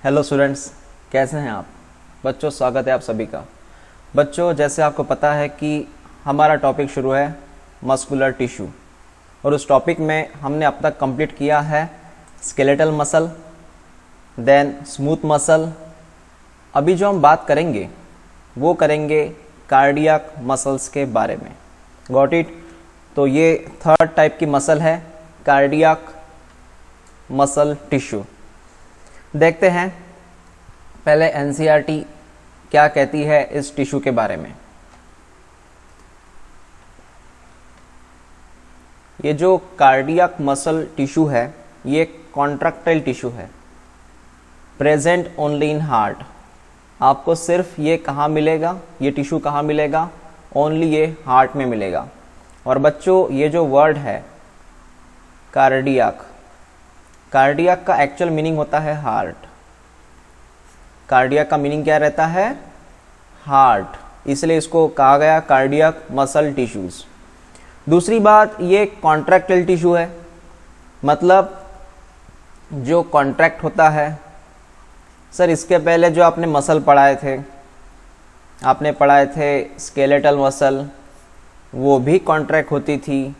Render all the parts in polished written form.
Hello students, कैसे हैं आप बच्चों। स्वागत है आप सभी का। बच्चों, जैसे आपको पता है कि हमारा टॉपिक शुरू है मस्कुलर टिश्यू, और उस टॉपिक में हमने अब तक कंप्लीट किया है skeletal muscle, then smooth muscle. अभी जो हम बात करेंगे वो करेंगे कार्डियक मसल्स के बारे में। Got it. तो ये थर्ड टाइप की मसल है, कार्डियक मसल टिश्यू। देखते हैं पहले एनसीईआरटी क्या कहती है इस टिश्यू के बारे में। ये जो कार्डियक मसल टिश्यू है ये कॉन्ट्रैक्टाइल टिश्यू है, प्रेजेंट ओनली इन हार्ट। आपको सिर्फ ये कहाँ मिलेगा, ये टिश्यू कहाँ मिलेगा? ओनली ये हार्ट में मिलेगा। और बच्चों, ये जो वर्ड है कार्डियक, कार्डियक का एक्चुअल मीनिंग होता है हार्ट। कार्डियक का मीनिंग क्या रहता है? हार्ट, इसलिए इसको कहा गया कार्डियक मसल टिश्यूज। दूसरी बात, ये कॉन्ट्रैक्टाइल टिश्यू है, मतलब जो कॉन्ट्रैक्ट होता है। सर, इसके पहले जो आपने मसल पढ़ाए थे, आपने पढ़ाए थे स्केलेटल मसल, वो भी कॉन्ट्रैक्ट होती थी।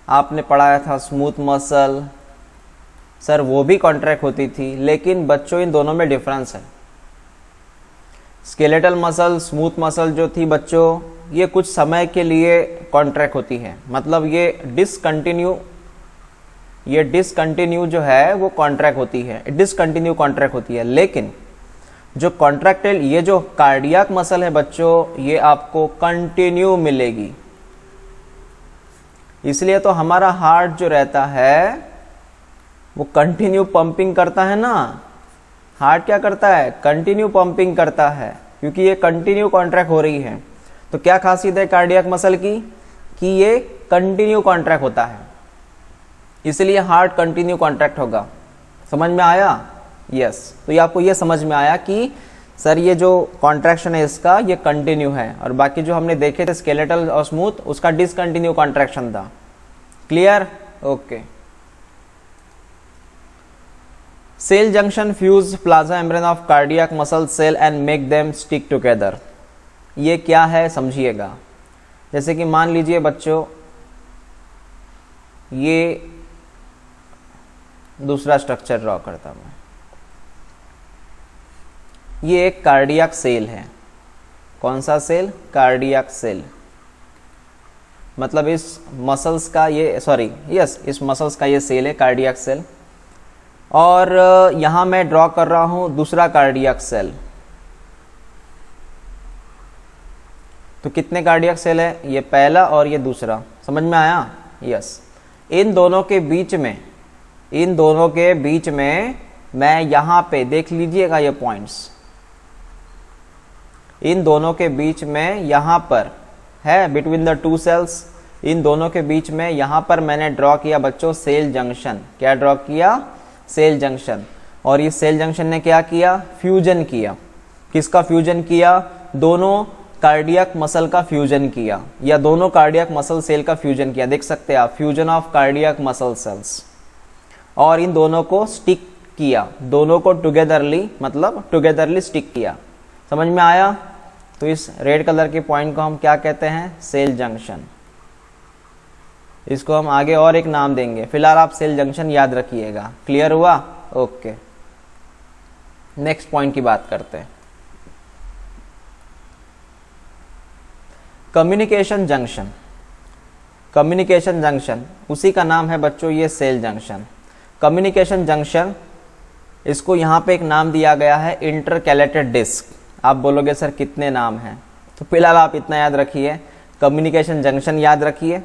आपने पढ़ाया था स्मूथ मसल, सर वो भी कॉन्ट्रैक्ट होती थी। लेकिन बच्चों, इन दोनों में डिफरेंस है। स्केलेटल मसल, स्मूथ मसल जो थी बच्चों, ये कुछ समय के लिए कॉन्ट्रैक्ट होती है, मतलब ये डिसकंटिन्यू जो है वो कॉन्ट्रैक्ट होती है, डिसकंटिन्यू कॉन्ट्रैक्ट होती है। लेकिन जो कॉन्ट्रैक्टाइल, ये जो कार्डियक मसल है बच्चों, ये आपको कंटिन्यू मिलेगी। इसलिए तो हमारा हार्ट जो रहता है वो कंटिन्यू पंपिंग करता है ना। हार्ट क्या करता है? कंटिन्यू पंपिंग करता है, क्योंकि ये कंटिन्यू कॉन्ट्रैक्ट हो रही है। तो क्या खासियत है कार्डियक मसल की? कि ये कंटिन्यू कॉन्ट्रैक्ट होता है, इसलिए हार्ट कंटिन्यू कॉन्ट्रैक्ट होगा। समझ में आया? यस। तो ये आपको ये समझ में आया कि सर ये जो कॉन्ट्रैक्शन है इसका ये कंटिन्यू है, और बाकी जो हमने देखे थे स्केलेटल और स्मूथ, उसका डिसकंटिन्यू कॉन्ट्रैक्शन था। Clear? Okay. Cell junction fuse plasma membrane of cardiac muscle cell and make them stick together. ये क्या है समझिएगा। जैसे कि मान लीजिए बच्चों, ये दूसरा स्ट्रक्चर ड्रॉ करता हूं। ये एक कार्डियक सेल है। कौन सा सेल? Cardiac cell. मतलब इस मसल्स का ये इस मसल्स का ये सेल है, कार्डियक सेल। और यहां मैं ड्रॉ कर रहा हूं दूसरा कार्डियक सेल। तो कितने कार्डियक सेल है? ये पहला और ये दूसरा। समझ में आया? यस। इन दोनों के बीच में मैं यहां पे देख लीजिएगा ये पॉइंट्स। इन दोनों के बीच में यहां पर है, बिटवीन द टू सेल्स, इन दोनों के बीच में यहां पर मैंने ड्रॉ किया बच्चों सेल जंक्शन। क्या ड्रॉ किया? Cell junction. और इस सेल जंक्शन ने क्या किया? फ्यूजन किया। किसका फ्यूजन किया? दोनों कार्डियक मसल का फ्यूजन किया, या दोनों कार्डियक मसल सेल का फ्यूजन किया। देख सकते हैं आप, fusion of cardiac muscle cells. और इन दोनों को स्टिक किया, दोनों को टुगेदरली, मतलब टुगेदरली स्टिक किया। समझ में आया? तो इस रेड कलर के पॉइंट को हम क्या कहते हैं? Cell junction. इसको हम आगे और एक नाम देंगे, फिलहाल आप सेल जंक्शन याद रखिएगा। क्लियर हुआ? ओके। नेक्स्ट पॉइंट की बात करते हैं। Communication junction. कम्युनिकेशन जंक्शन, उसी का नाम है बच्चों ये सेल जंक्शन। कम्युनिकेशन जंक्शन, इसको यहाँ पे एक नाम दिया गया है इंटरकैलेटेड डिस्क। आप बोलोगे सर कितने नाम हैं? तो फिलहाल आप इतना याद रखिए, कम्युनिकेशन जंक्शन याद रखिए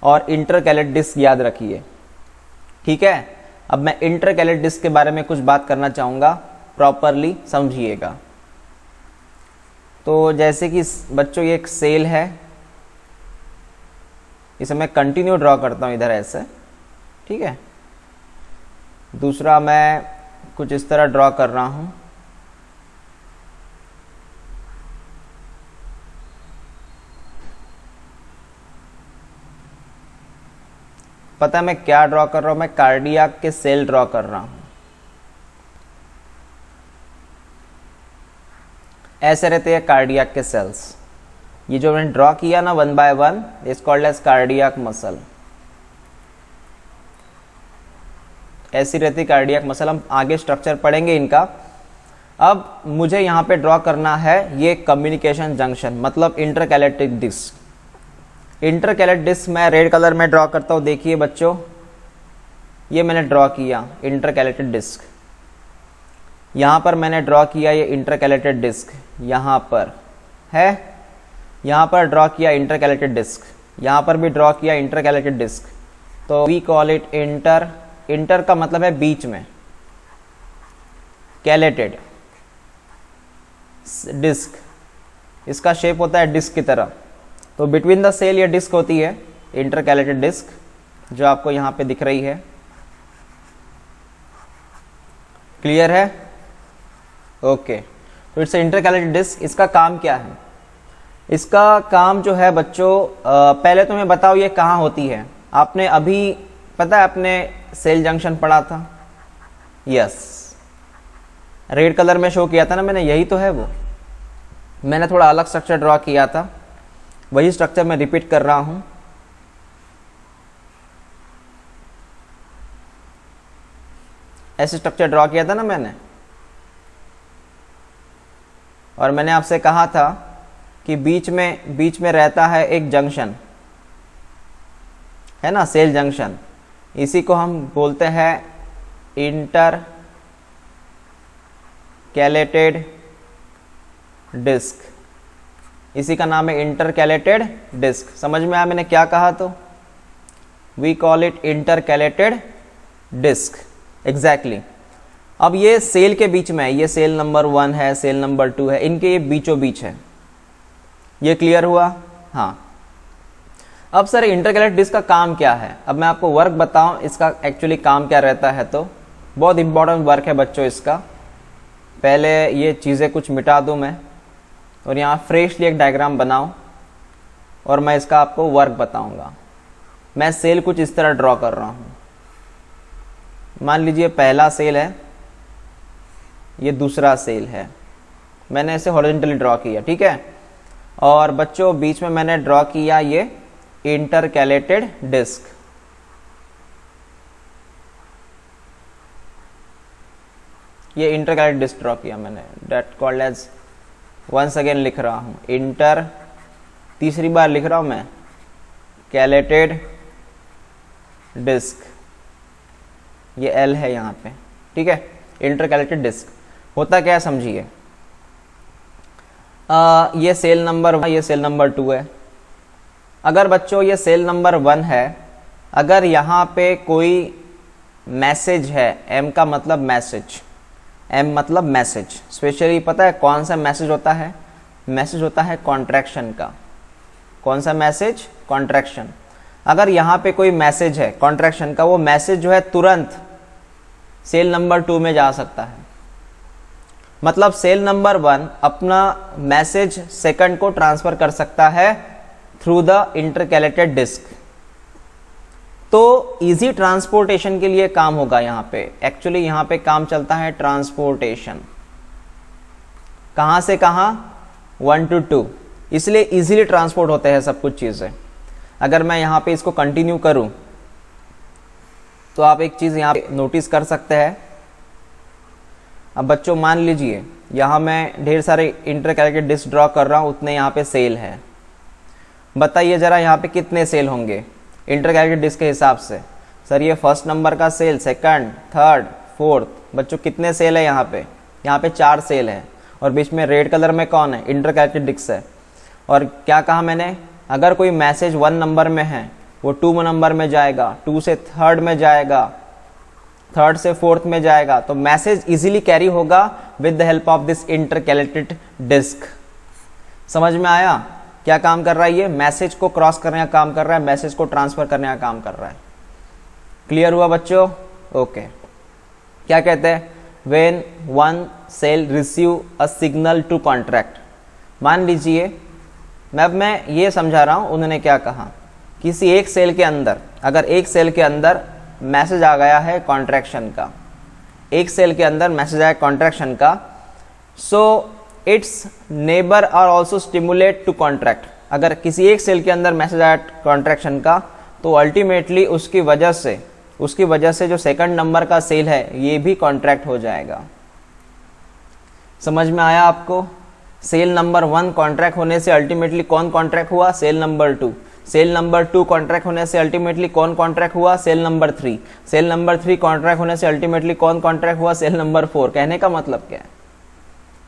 और इंटरकैलेटेड डिस्क याद रखिए। ठीक है? अब मैं इंटरकैलेटेड डिस्क के बारे में कुछ बात करना चाहूँगा, प्रॉपरली समझिएगा। तो जैसे कि बच्चों ये एक सेल है, इसे मैं कंटिन्यू ड्रॉ करता हूँ इधर ऐसे। ठीक है? दूसरा मैं कुछ इस तरह ड्रॉ कर रहा हूँ। पता है मैं क्या ड्रॉ कर रहा हूं? मैं कार्डियक के सेल ड्रॉ कर रहा हूं। ऐसे रहते हैं कार्डियक के सेल्स। ये जो मैंने ड्रॉ किया ना 1 by 1 is called as cardiac muscle. ऐसी रहती कार्डियक मसल। हम आगे स्ट्रक्चर पढ़ेंगे इनका। अब मुझे यहाँ पे ड्रॉ करना है ये कम्युनिकेशन जंक्शन, मतलब इंटरकैलेटिक डिस्क। इंटरकैलेट डिस्क मैं रेड कलर में ड्रॉ करता हूँ। देखिए बच्चों, ये मैंने ड्रॉ किया इंटरकैलेटेड डिस्क। यहाँ पर मैंने ड्रॉ किया ये इंटरकैलेटेड डिस्क, यहाँ पर है, यहाँ पर ड्रॉ किया इंटरकैलेटेड डिस्क, यहाँ पर भी ड्रॉ किया इंटरकैलेटेड डिस्क। तो we call it inter. Inter का मतलब है बीच में, कैलेटेड डिस्क, इसका शेप होता है डिस्क की तरह। तो बिटवीन द सेल ये डिस्क होती है इंटरकैलेटेड डिस्क, जो आपको यहाँ पे दिख रही है। क्लियर है? ओके। तो इट्स इंटरकैलेटेड डिस्क। इसका काम क्या है? इसका काम जो है बच्चों, पहले तो मैं बताओ ये कहाँ होती है। आपने अभी पता है आपने सेल जंक्शन पढ़ा था? यस, रेड कलर में शो किया था ना मैंने, यही तो है वो। मैंने थोड़ा अलग स्ट्रक्चर ड्रॉ किया था, वही स्ट्रक्चर मैं रिपीट कर रहा हूं। ऐसे स्ट्रक्चर ड्रॉ किया था ना मैंने, और मैंने आपसे कहा था कि बीच में रहता है एक जंक्शन, है ना, सेल जंक्शन। इसी को हम बोलते हैं इंटर कैलेटेड डिस्क। इसी का नाम है इंटरकैलेटेड डिस्क। समझ में आया मैंने क्या कहा? तो we call it intercalated disc. Exactly. अब ये सेल के बीच में है, ये सेल नंबर 1 है, सेल नंबर 2 है, इनके ये बीचों बीच है। ये क्लियर हुआ? हाँ। अब सर इंटरकैलेटेड डिस्क का काम क्या है? अब मैं आपको वर्क बताऊं इसका एक्चुअली काम क्या रहता है। तो बहुत इंपॉर्टेंट वर्क है बच्चों इसका। पहले ये चीज़ें कुछ मिटा दूं मैं, और यहाँ फ्रेशली एक डायग्राम बनाऊं, और मैं इसका आपको वर्क बताऊंगा। मैं सेल कुछ इस तरह ड्रॉ कर रहा हूँ। मान लीजिए पहला सेल है, ये दूसरा सेल है, मैंने इसे हॉरिजॉन्टली ड्रॉ किया, ठीक है। और बच्चों बीच में मैंने ड्रॉ किया ये इंटरकैलेटेड डिस्क। ये इंटरकैलेटेड डिस्क ड्रॉ किया मैंने, that called as, once again लिख रहा हूं, इंटर, तीसरी बार लिख रहा हूं मैं, कैलेटेड डिस्क। ये एल है यहाँ पे, ठीक है। इंटरकैलेटेड डिस्क होता क्या है समझिए। ये सेल नंबर 1, ये सेल नंबर 2 है। अगर बच्चों ये सेल नंबर 1 है, अगर यहाँ पे कोई मैसेज है, एम का मतलब मैसेज, एम मतलब मैसेज, स्पेशली पता है कौन सा मैसेज होता है? मैसेज होता है कॉन्ट्रैक्शन का। कौन सा मैसेज? कॉन्ट्रैक्शन। अगर यहाँ पे कोई मैसेज है कॉन्ट्रैक्शन का, वो मैसेज जो है तुरंत सेल नंबर 2 में जा सकता है। मतलब सेल नंबर 1 अपना मैसेज सेकंड को ट्रांसफर कर सकता है थ्रू द इंटरकैलेटेड डिस्क। तो इजी ट्रांसपोर्टेशन के लिए काम होगा यहाँ पे। एक्चुअली यहाँ पे काम चलता है ट्रांसपोर्टेशन, कहाँ से कहाँ? 1 to 2, इसलिए इजीली ट्रांसपोर्ट होते हैं सब कुछ चीज़ें। अगर मैं यहाँ पे इसको कंटिन्यू करूँ तो आप एक चीज़ यहाँ पे नोटिस कर सकते हैं। अब बच्चों मान लीजिए यहाँ मैं ढेर सारे इंटरकैलेटेड डिस्क ड्रॉ कर रहा हूँ, उतने यहाँ पे सेल है। बताइए जरा यहाँ पे कितने सेल होंगे इंटरकैलेटेड डिस्क के हिसाब से? सर ये फर्स्ट नंबर का सेल, सेकंड, थर्ड, फोर्थ, बच्चों कितने सेल है यहाँ पे? यहाँ पे 4 सेल है, और बीच में रेड कलर में कौन है? इंटरकैलेटेड डिस्क है। और क्या कहा मैंने? अगर कोई मैसेज 1 नंबर में है, वो 2 नंबर में जाएगा, 2 से 3rd में जाएगा, 3rd से 4th में जाएगा। तो मैसेज इजीली कैरी होगा with the help of this intercalated disc. समझ में आया क्या काम कर रहा है? ये मैसेज को क्रॉस करने का काम कर रहा है, मैसेज को ट्रांसफर करने का काम कर रहा है। क्लियर हुआ बच्चों? ओके। क्या कहते हैं? When one cell receive a signal to contract. मान लीजिए मैं ये समझा रहा हूं, उन्होंने क्या कहा, किसी एक सेल के अंदर, अगर एक सेल के अंदर मैसेज आ गया है कॉन्ट्रैक्शन का, एक सेल के अंदर मैसेज आया कॉन्ट्रैक्शन का, so its neighbour are also stimulate to contract. अगर किसी एक सेल के अंदर मैसेज आया कॉन्ट्रैक्शन का, तो अल्टीमेटली उसकी वजह से जो सेकंड नंबर का सेल है ये भी कॉन्ट्रैक्ट हो जाएगा। समझ में आया आपको? सेल नंबर 1 कॉन्ट्रैक्ट होने से अल्टीमेटली कौन कॉन्ट्रैक्ट हुआ? Cell number 2। Cell number 2 contract होने से अल्टीमेटली कौन कॉन्ट्रैक्ट हुआ? Cell number 3। Cell number 3 contract होने से अल्टीमेटली कौन कॉन्ट्रैक्ट हुआ? Cell number 4। कहने का मतलब क्या है?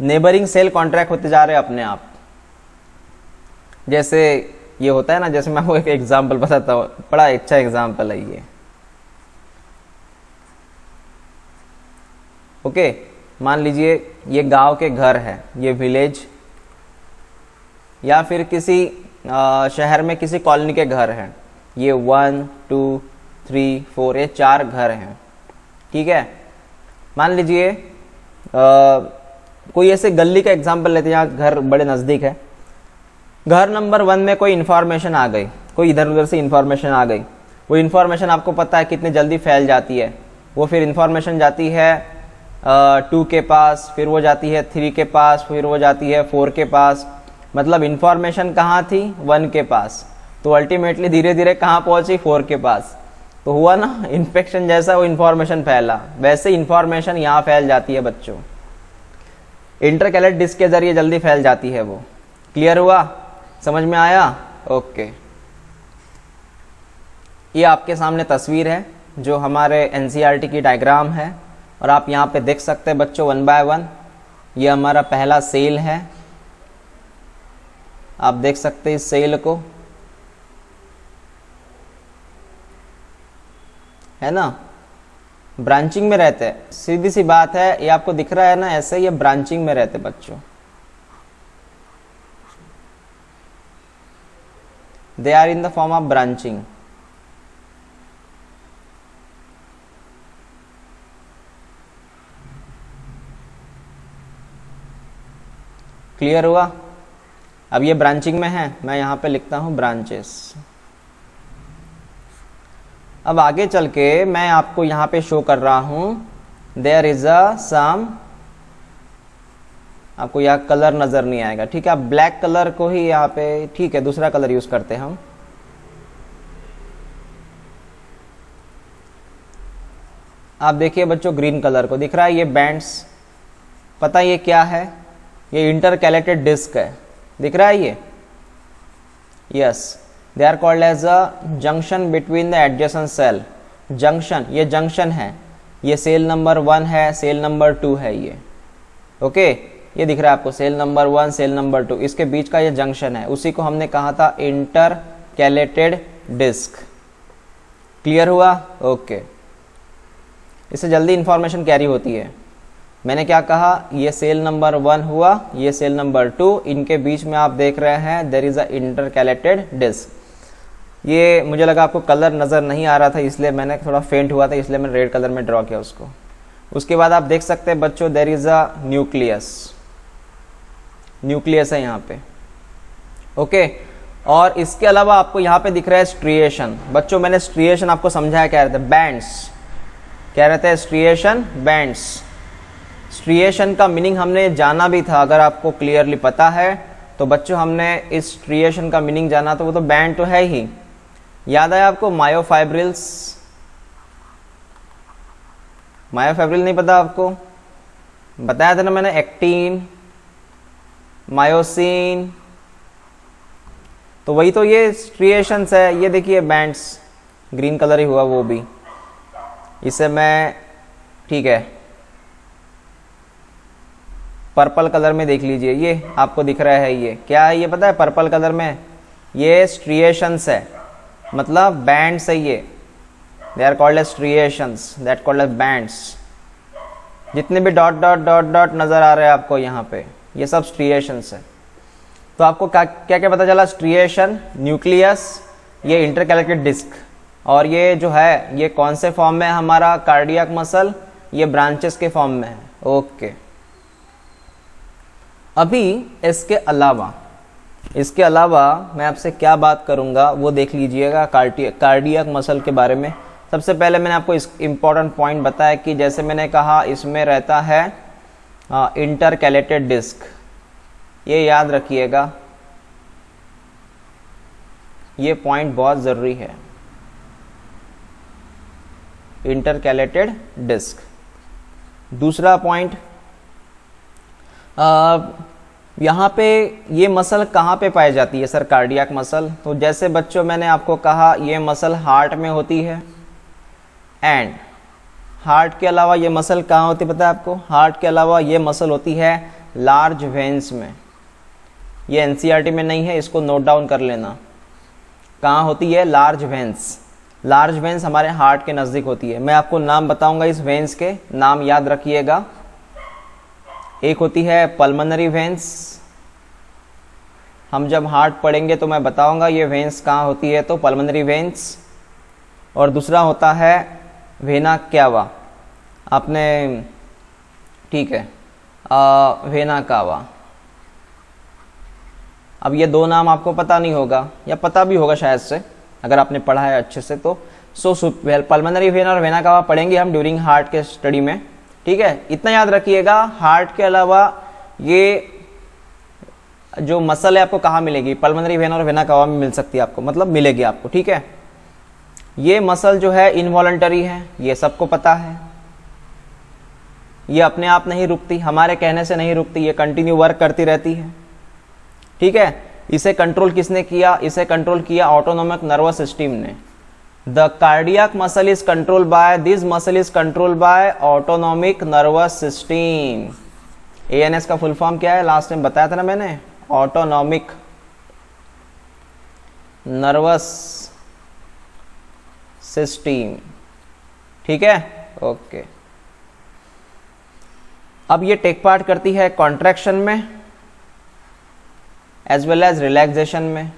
नेबरिंग सेल कॉन्ट्रैक्ट होते जा रहे हैं अपने आप। जैसे ये होता है ना, जैसे मैं आपको एक एग्जांपल बताता हूँ, बड़ा अच्छा एग्जांपल है ये। ओके, मान लीजिए ये गांव के घर है, ये विलेज, या फिर किसी शहर में किसी कॉलोनी के घर हैं। ये 1 2 3 4 ये 4 घर हैं, ठीक है। मान लीजिए कोई ऐसे गली का एग्जांपल लेते हैं जहाँ घर बड़े नज़दीक है। घर नंबर 1 में कोई इन्फॉर्मेशन आ गई, कोई इधर उधर से इन्फॉर्मेशन आ गई। वो इन्फॉर्मेशन आपको पता है कितनी जल्दी फैल जाती है। वो फिर इन्फॉर्मेशन जाती है 2 के पास, फिर वो जाती है 3 के पास, फिर वो जाती है 4 के पास। मतलब इन्फॉर्मेशन कहाँ थी? 1 के पास, तो अल्टीमेटली धीरे धीरे कहाँ पहुंची? 4 के पास। तो हुआ ना इन्फेक्शन जैसा, वो इन्फॉर्मेशन फैला, वैसे इन्फॉर्मेशन यहाँ फैल जाती है बच्चों। इंटरकैलेट डिस्क के जरिए जल्दी फैल जाती है वो। क्लियर हुआ? समझ में आया? ओके। ये आपके सामने तस्वीर है जो हमारे एनसीईआरटी की डायग्राम है, और आप यहाँ पे देख सकते हैं बच्चों 1 बाय 1। ये हमारा पहला सेल है, आप देख सकते हैं इस सेल को, है ना। ब्रांचिंग में रहते हैं, सीधी सी बात है। ये आपको दिख रहा है ना, ऐसे ये ब्रांचिंग में रहते बच्चों। They are in the form of branching. Clear हुआ? अब ये ब्रांचिंग में है, मैं यहां पे लिखता हूं ब्रांचेस। अब आगे चल के मैं आपको यहां पे शो कर रहा हूं देयर इज अ सम, आपको यह कलर नजर नहीं आएगा, ठीक है। आप ब्लैक कलर को ही यहाँ पे, ठीक है, दूसरा कलर यूज करते हैं हम। आप देखिए बच्चों ग्रीन कलर को, दिख रहा है ये बैंड्स, पता ये क्या है? ये इंटरकैलेटेड डिस्क है, दिख रहा है ये? Yes, they are called as a junction between the adjacent cell. Junction, ये जंक्शन है, ये सेल नंबर 1 है, सेल नंबर 2 है ये। ओके, ये दिख रहा है आपको सेल नंबर 1, सेल नंबर 2, इसके बीच का ये जंक्शन है, उसी को हमने कहा था इंटरकैलेटेड डिस्क। क्लियर हुआ? ओके। इससे जल्दी इंफॉर्मेशन कैरी होती है। मैंने क्या कहा? ये सेल नंबर 1 हुआ, ये सेल नंबर 2, इनके बीच में आप देख रहे हैं there is a intercalated disc. ये मुझे लगा आपको कलर नज़र नहीं आ रहा था, इसलिए मैंने थोड़ा फेंट हुआ था, इसलिए मैंने रेड कलर में ड्रॉ किया उसको। उसके बाद आप देख सकते हैं बच्चों there is a nucleus, nucleus है यहाँ पे। ओके, और इसके अलावा आपको यहाँ पे दिख रहा है स्ट्रिएशन। बच्चों मैंने स्ट्रिएशन आपको समझाया, क्या रहता है? बैंड्स, क्या रहता है? Striation, bands. स्ट्रिएशन का मीनिंग हमने जाना भी था, अगर आपको क्लियरली पता है तो बच्चों हमने इस स्ट्रिएशन का मीनिंग जाना, तो वो तो बैंड तो है ही। याद आया आपको मायोफाइब्रिल्स? मायोफाइब्रिल नहीं पता आपको? बताया था ना मैंने, एक्टिन, मायोसिन, तो वही तो ये स्ट्रिएशंस है। ये देखिए बैंड्स, ग्रीन कलर ही हुआ वो भी, इसे मैं, ठीक है, पर्पल कलर में देख लीजिए, ये आपको दिख रहा है, ये क्या है? ये पता है पर्पल कलर में, ये स्ट्रिएशंस है, मतलब बैंड्स है ये। They are called as striations, that called as bands. जितने भी डॉट डॉट डॉट डॉट नजर आ रहे हैं आपको यहाँ पे, ये सब स्ट्रिएशंस है। तो आपको क्या क्या पता चला? स्ट्रिएशन, न्यूक्लियस, ये इंटरकैलेटेड डिस्क, और ये जो है ये कौन से फॉर्म में है? हमारा कार्डियक मसल, ये ब्रांचेस के फॉर्म में है। ओके, अभी इसके अलावा मैं आपसे क्या बात करूंगा वो देख लीजिएगा कार्डियक मसल के बारे में। सबसे पहले मैंने आपको इस इम्पॉर्टेंट पॉइंट बताया कि जैसे मैंने कहा इसमें रहता है इंटरकैलेटेड डिस्क, ये याद रखिएगा, ये पॉइंट बहुत ज़रूरी है। Intercalated disc. दूसरा पॉइंट, यहाँ पे ये मसल कहाँ पे पाई जाती है सर? Cardiac muscle. तो जैसे बच्चों मैंने आपको कहा ये मसल हार्ट में होती है, एंड हार्ट के अलावा ये मसल कहाँ होती है पता है आपको? हार्ट के अलावा ये मसल होती है लार्ज वेन्स में। ये एनसीईआरटी में नहीं है, इसको नोट डाउन कर लेना। कहाँ होती है? Large veins. लार्ज वेन्स हमारे हार्ट के नज़दीक होती है। मैं आपको नाम बताऊंगा इस वेन्स के, नाम याद रखिएगा। एक होती है पल्मोनरी वेन्स, हम जब हार्ट पढ़ेंगे तो मैं बताऊंगा ये वेन्स कहाँ होती है, तो पल्मोनरी वेन्स। और दूसरा होता है वेना क्यावा, आपने ठीक है वेना कावा। अब ये दो नाम आपको पता नहीं होगा, या पता भी होगा शायद से अगर आपने पढ़ा है अच्छे से तो। पल्मोनरी वेन और वेना कावा पढ़ेंगे हम ड्यूरिंग हार्ट के स्टडी में, ठीक है। इतना याद रखिएगा, हार्ट के अलावा ये जो मसल है आपको कहाँ मिलेगी? पल्मोनरी वेन और वेना कावा में मिल सकती है आपको, मतलब मिलेगी आपको, ठीक है। ये मसल जो है इनवॉलंटरी है, ये सबको पता है। ये अपने आप नहीं रुकती, हमारे कहने से नहीं रुकती, ये कंटिन्यू वर्क करती रहती है, ठीक है। इसे कंट्रोल किसने किया? इसे कंट्रोल किया ऑटोनोमिक नर्वस सिस्टम ने। The cardiac muscle is control by, this muscle is control by autonomic nervous system. ANS का फुल फॉर्म क्या है? लास्ट टाइम बताया था ना मैंने, ऑटोनोमिक नर्वस सिस्टम, ठीक है, ओके। अब ये टेक पार्ट करती है कॉन्ट्रैक्शन में एज वेल एज रिलैक्सेशन में।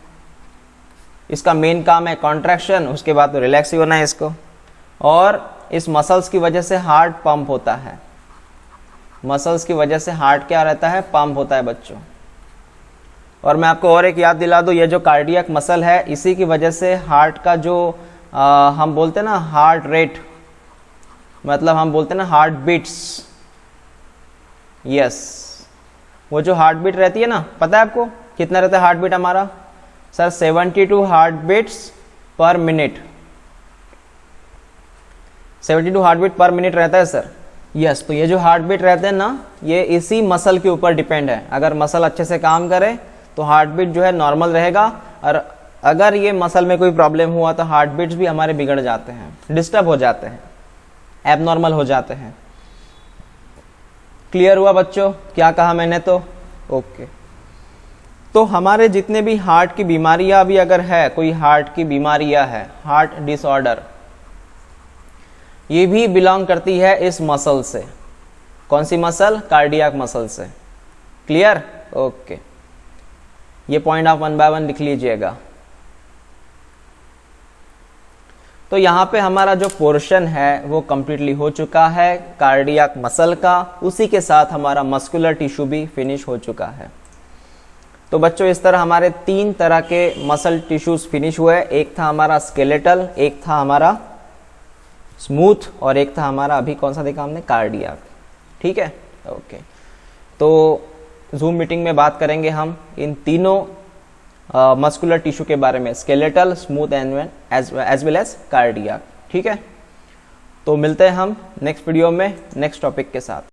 इसका मेन काम है कॉन्ट्रैक्शन, उसके बाद तो रिलैक्स ही होना है इसको। और इस मसल्स की वजह से हार्ट पंप होता है, मसल्स की वजह से हार्ट क्या रहता है? पंप होता है बच्चों। और मैं आपको और एक याद दिला दूं, ये जो कार्डियक मसल है इसी की वजह से हार्ट का जो हम बोलते हैं ना हार्ट रेट, मतलब हम बोलते हैं ना हार्ट बीट्स, यस, वो जो हार्ट बीट रहती है ना, पता है आपको कितना रहता है हार्ट बीट हमारा? Sir 72 heart beats per minute, 72 heart beat per minute रहता है सर, यस। तो ये जो हार्ट बीट रहते हैं ना, ये इसी मसल के ऊपर डिपेंड है। अगर मसल अच्छे से काम करे तो हार्ट बीट जो है नॉर्मल रहेगा, और अगर ये मसल में कोई प्रॉब्लम हुआ तो हार्ट बीट्स भी हमारे बिगड़ जाते हैं, डिस्टर्ब हो जाते हैं, एबनॉर्मल हो जाते हैं। क्लियर हुआ बच्चों क्या कहा मैंने? तो ओके। तो हमारे जितने भी हार्ट की बीमारियां भी अगर है, कोई हार्ट की बीमारियां है, हार्ट डिसऑर्डर, ये भी बिलोंग करती है इस मसल से। कौन सी मसल? कार्डियक मसल से। क्लियर? ओके। ये पॉइंट आप 1 बाय 1 लिख लीजिएगा। तो यहाँ पे हमारा जो पोर्शन है वो कंप्लीटली हो चुका है कार्डियक मसल का, उसी के साथ हमारा मस्कुलर टिश्यू भी फिनिश हो चुका है। तो बच्चों इस तरह हमारे 3 तरह के मसल टिश्यूज फिनिश हुए। एक था हमारा स्केलेटल, एक था हमारा स्मूथ, और एक था हमारा अभी कौन सा देखा हमने? कार्डियक, ठीक है, ओके। तो जूम मीटिंग में बात करेंगे हम इन तीनों मस्कुलर टिश्यू के बारे में, skeletal, smooth and as well as cardiac, ठीक है। तो मिलते हैं हम नेक्स्ट वीडियो में नेक्स्ट टॉपिक के साथ।